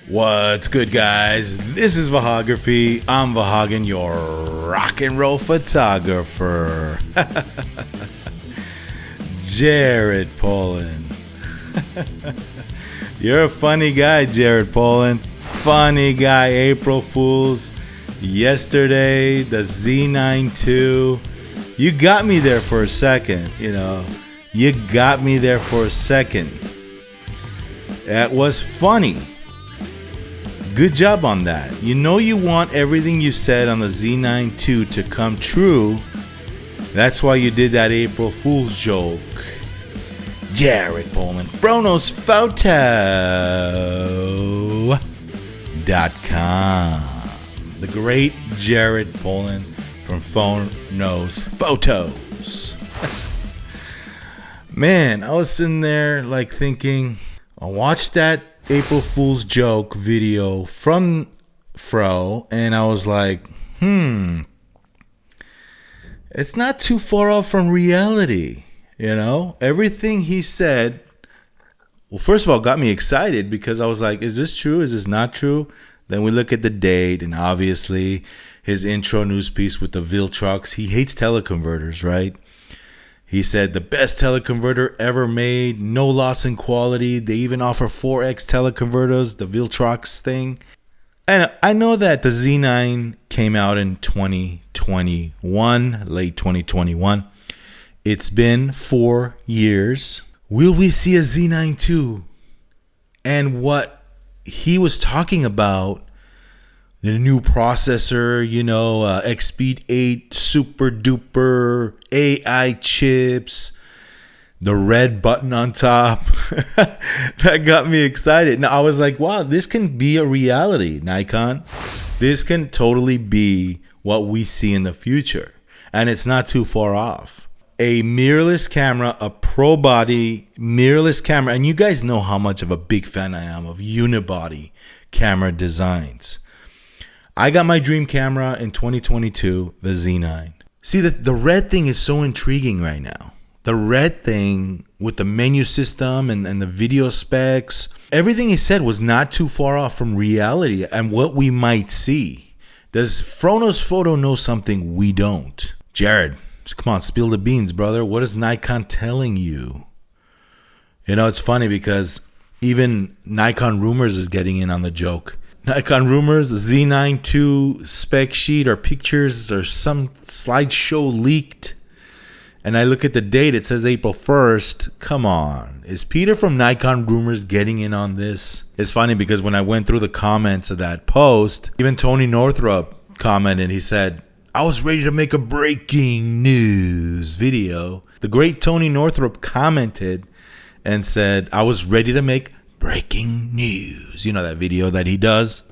What's good, guys? This is Vahagraphy. I'm Vahagan, your rock and roll photographer. Jared Polin. You're a funny guy, Jared Polin. Funny guy, April Fools. Yesterday, the Z9 II. You got me there for a second, You got me there for a second. That was funny. Good job on that. You want everything you said on the Z9 II to come true. That's why you did that April Fool's joke. Jared Polin, Fro Knows Photo.com. The great Jared Polin from Fro Knows Photos. Man, I was sitting there thinking, I watched that April Fool's joke video from Fro, and I was like, it's not too far off from reality, Everything he said, well, first of all, got me excited because I was like, is this true? Is this not true? Then we look at the date, and obviously his intro news piece with the Viltrox, he hates teleconverters, right? He said the best teleconverter ever made, no loss in quality. They even offer 4x teleconverters, the Viltrox thing. And I know that the Z9 came out in 2021, late 2021. It's been 4 years. Will we see a Z9 II? And what he was talking about, the new processor, X-Speed 8 super duper AI chips, the red button on top. That got me excited. Now I was like, wow, this can be a reality, Nikon. This can totally be what we see in the future. And it's not too far off. A mirrorless camera, a pro body mirrorless camera. And you guys know how much of a big fan I am of unibody camera designs. I got my dream camera in 2022, the Z9. See, the red thing is so intriguing right now. The red thing with the menu system and the video specs, everything he said was not too far off from reality and what we might see. Does Fro Knows Photo know something we don't? Jared, just come on, spill the beans, brother. What is Nikon telling you? It's funny because even Nikon Rumors is getting in on the joke. Nikon Rumors, the Z9 II spec sheet or pictures or some slideshow leaked. And I look at the date, it says April 1st. Come on. Is Peter from Nikon Rumors getting in on this? It's funny because when I went through the comments of that post, even Tony Northrup commented. He said, I was ready to make a breaking news video. The great Tony Northrup commented and said, I was ready to make breaking news. You know that video that he does?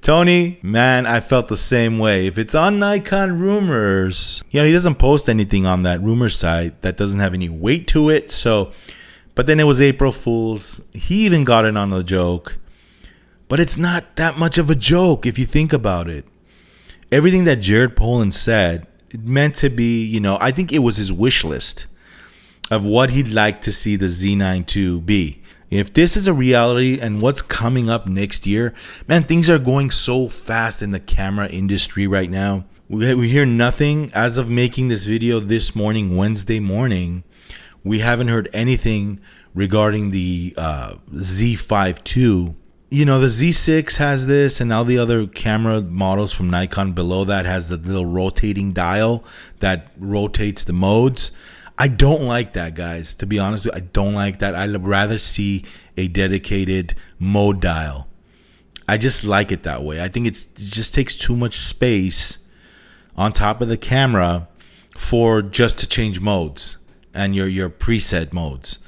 Tony, man, I felt the same way. If it's on Nikon Rumors, he doesn't post anything on that rumor site that doesn't have any weight to it. So, but then it was April Fool's. He even got in on the joke. But it's not that much of a joke if you think about it. Everything that Jared Polin said, it meant to be, I think it was his wish list of what he'd like to see the Z9 II be. If this is a reality and what's coming up next year, man, things are going so fast in the camera industry right now. We hear nothing as of making this video this morning, Wednesday morning. We haven't heard anything regarding the Z5 II. The Z6 has this, and all the other camera models from Nikon below that has the little rotating dial that rotates the modes. I don't like that, guys. To be honest with you, I don't like that. I'd rather see a dedicated mode dial. I just like it that way. I think it just takes too much space on top of the camera for just to change modes and your preset modes.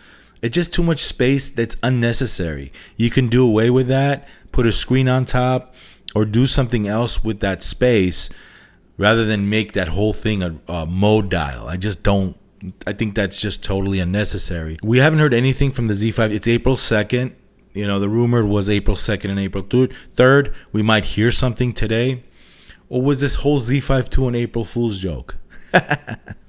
It's just too much space that's unnecessary. You can do away with that, put a screen on top, or do something else with that space rather than make that whole thing a mode dial. I think that's just totally unnecessary. We haven't heard anything from the Z5. It's April 2nd. The rumor was April 2nd and April 3rd. We might hear something today. Or was this whole Z5 II an April Fool's joke?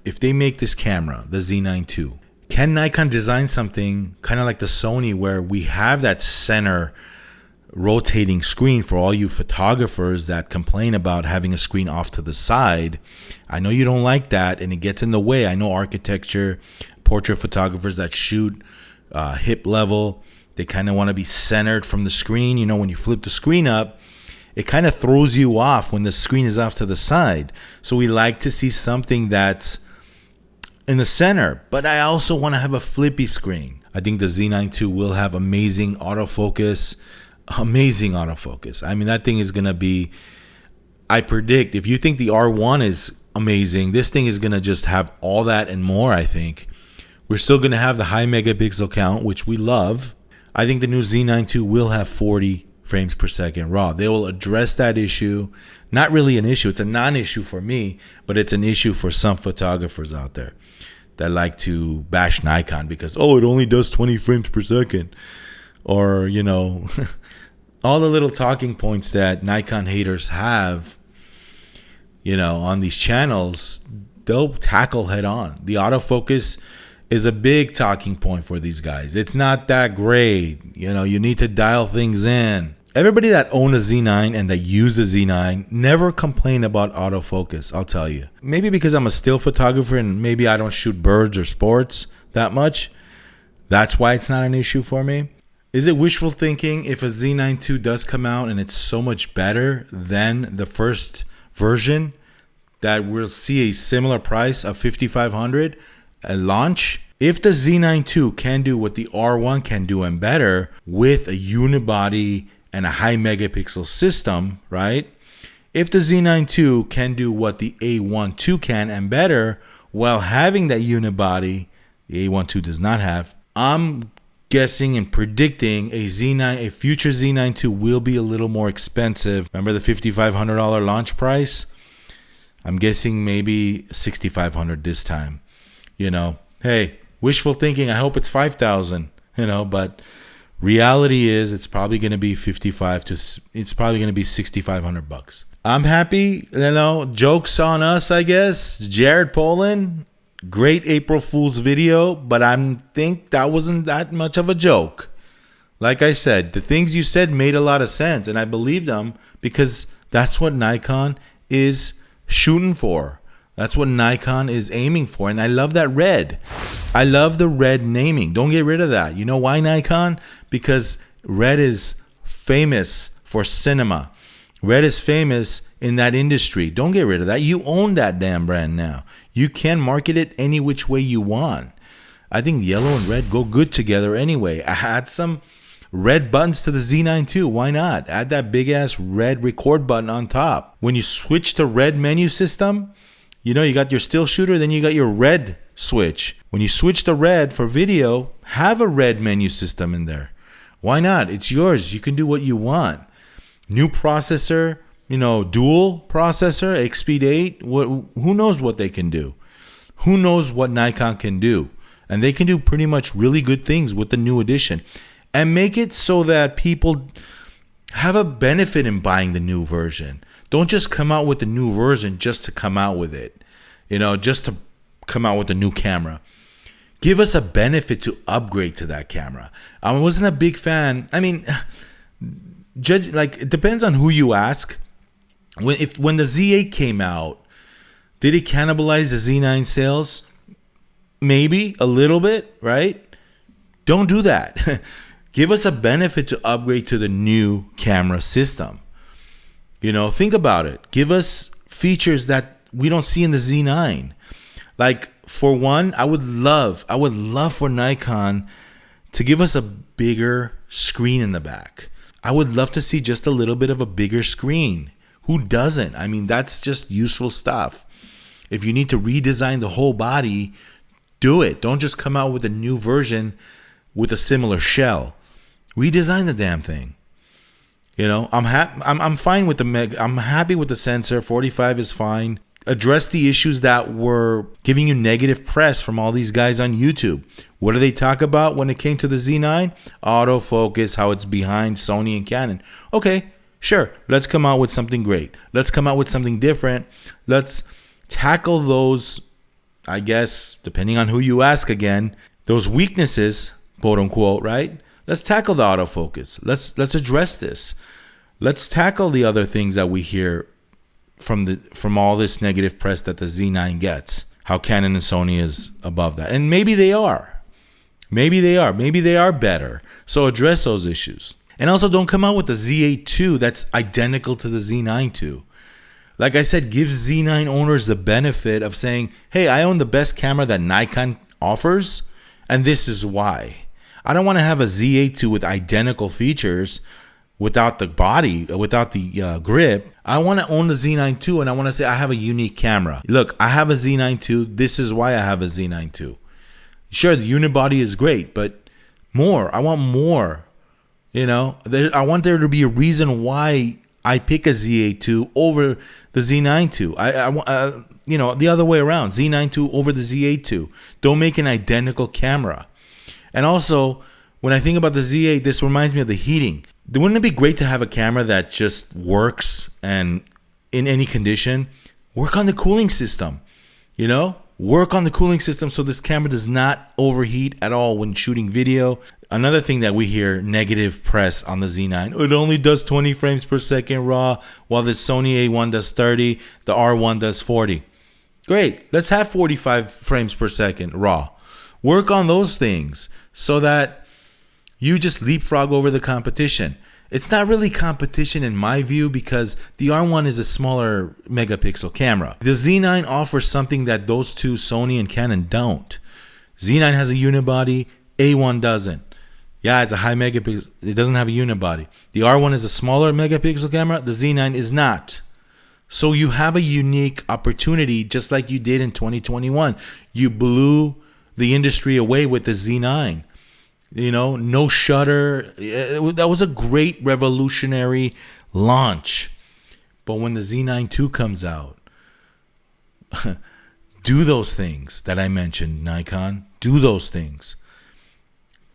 If they make this camera, the Z9 II, can Nikon design something kind of like the Sony where we have that center rotating screen for all you photographers that complain about having a screen off to the side. I know you don't like that and it gets in the way. I know architecture, portrait photographers that shoot hip level, they kind of want to be centered from the screen. You know, when you flip the screen up, it kind of throws you off when the screen is off to the side. So we like to see something that's in the center, but I also want to have a flippy screen. I think the Z9 II will have amazing autofocus. I mean, that thing is going to be, I predict, if you think the R1 is amazing, this thing is going to just have all that and more, I think. We're still going to have the high megapixel count, which we love. I think the new Z9 II will have 40 frames per second raw. They will address that issue. Not really an issue. It's a non-issue for me, but it's an issue for some photographers out there that like to bash Nikon because, oh, it only does 20 frames per second. Or, you know, all the little talking points that Nikon haters have, you know, on these channels, they'll tackle head on. The autofocus is a big talking point for these guys. It's not that great. You know, you need to dial things in. Everybody that owned a Z9 and that used a Z9 never complained about autofocus, I'll tell you. Maybe because I'm a still photographer and maybe I don't shoot birds or sports that much. That's why it's not an issue for me. Is it wishful thinking if a Z9 II does come out and it's so much better than the first version that we'll see a similar price of $5,500 at launch? If the Z9 II can do what the R1 can do and better with a unibody and a high megapixel system, right? If the Z9 II can do what the A1 II can and better while having that unibody the A1 II does not have, I'm guessing and predicting a future Z9 II will be a little more expensive. Remember the $5,500 launch price? I'm guessing maybe $6,500 this time. You know, hey, wishful thinking, I hope it's $5,000, you know, but reality is it's probably going to be $6,500. I'm happy, you know, jokes on us, I guess. Jared Polin, great April Fool's video, but I think that wasn't that much of a joke. Like I said, the things you said made a lot of sense, and I believed them because that's what Nikon is shooting for. That's what Nikon is aiming for, and I love that red. I love the red naming. Don't get rid of that. You know why, Nikon? Because red is famous for cinema. Red is famous in that industry. Don't get rid of that. You own that damn brand now. You can market it any which way you want. I think yellow and red go good together anyway. Add some red buttons to the Z9 II. Why not? Add that big ass red record button on top. When you switch to red menu system, you know, you got your still shooter, then you got your red switch. When you switch to red for video, have a red menu system in there. Why not? It's yours. You can do what you want. New processor, you know, dual processor, X-Speed 8. Who knows what they can do? Who knows what Nikon can do? And they can do pretty much really good things with the new edition. And make it so that people have a benefit in buying the new version. Don't just come out with the new version just to come out with it. You know, just to come out with a new camera. Give us a benefit to upgrade to that camera. I wasn't a big fan. I mean, it depends on who you ask. When the Z8 came out, did it cannibalize the Z9 sales? Maybe a little bit, right? Don't do that. Give us a benefit to upgrade to the new camera system. You know, think about it. Give us features that we don't see in the Z9. Like, for one, I would love for Nikon to give us a bigger screen in the back. I would love to see just a little bit of a bigger screen. Who doesn't? I mean, that's just useful stuff. If you need to redesign the whole body, do it. Don't just come out with a new version with a similar shell. Redesign the damn thing. You know, I'm fine with I'm happy with the sensor. 45 is fine. Address the issues that were giving you negative press from all these guys on YouTube. What do they talk about when it came to the Z9? Autofocus, how it's behind Sony and Canon. Okay, sure. Let's come out with something great. Let's come out with something different. Let's tackle those, I guess, depending on who you ask again, those weaknesses, quote unquote, right? Let's tackle the autofocus. Let's address this. Let's tackle the other things that we hear from all this negative press that the Z9 gets. How Canon and Sony is above that. And maybe they are. Maybe they are. Maybe they are better. So address those issues. And also don't come out with the Z8 II that's identical to the Z9 II. Like I said, give Z9 owners the benefit of saying, hey, I own the best camera that Nikon offers, and this is why. I don't want to have a Z8 II with identical features without the body, without the grip. I want to own the Z9 II, and I want to say I have a unique camera. Look, I have a Z9 II. This is why I have a Z9 II. Sure, the unibody is great, but more. I want more. You know, I want there to be a reason why I pick a Z8 II over the Z9 II. I want, you know, the other way around. Z9 II over the Z8 II. Don't make an identical camera. And also, when I think about the Z8, this reminds me of the heating. Wouldn't it be great to have a camera that just works and in any condition? Work on the cooling system, you know? Work on the cooling system so this camera does not overheat at all when shooting video. Another thing that we hear negative press on the Z9, it only does 20 frames per second RAW, while the Sony A1 does 30, the R1 does 40. Great, let's have 45 frames per second RAW. Work on those things so that you just leapfrog over the competition. It's not really competition in my view because the R1 is a smaller megapixel camera. The Z9 offers something that those two, Sony and Canon, don't. Z9 has a unibody, A1 doesn't. Yeah, it's a high megapixel. It doesn't have a unibody. The R1 is a smaller megapixel camera. The Z9 is not. So you have a unique opportunity just like you did in 2021. You blew the industry away with the Z9. You know, no shutter. That was a great revolutionary launch. But when the Z9 II comes out, do those things that I mentioned, Nikon. Do those things.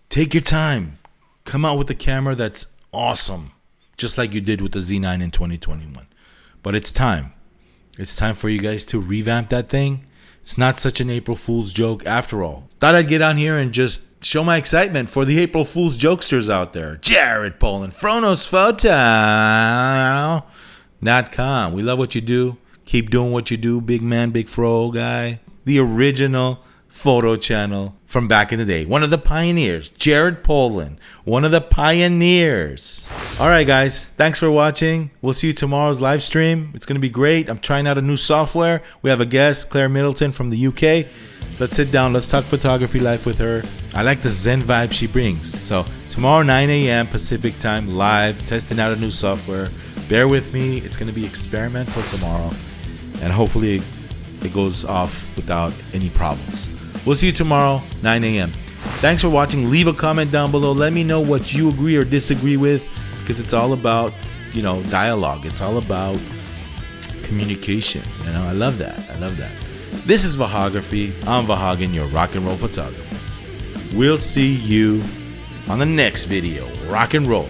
Take your time. Come out with a camera that's awesome, just like you did with the Z9 in 2021. But it's time. It's time for you guys to revamp that thing. It's not such an April Fool's joke after all. Thought I'd get on here and just show my excitement for the April Fool's jokesters out there. Jared Polin, Fro Knows Photo.com. We love what you do. Keep doing what you do, big man, big Fro guy. The original photo channel from back in the day. One of the pioneers, Jared Polin, one of the pioneers. All right, guys, thanks for watching. We'll see you tomorrow's live stream. It's going to be great. I'm trying out a new software. We have a guest, Claire Middleton from the UK. Let's sit down. Let's talk photography life with her. I like the Zen vibe she brings. So tomorrow, 9 a.m. Pacific time, live, testing out a new software. Bear with me. It's going to be experimental tomorrow. And hopefully it goes off without any problems. We'll see you tomorrow, 9 a.m. Thanks for watching. Leave a comment down below. Let me know what you agree or disagree with, because it's all about, you know, dialogue. It's all about communication. You know, I love that. I love that. This is Vahagraphy. I'm Vahagan, your rock and roll photographer. We'll see you on the next video. Rock and roll.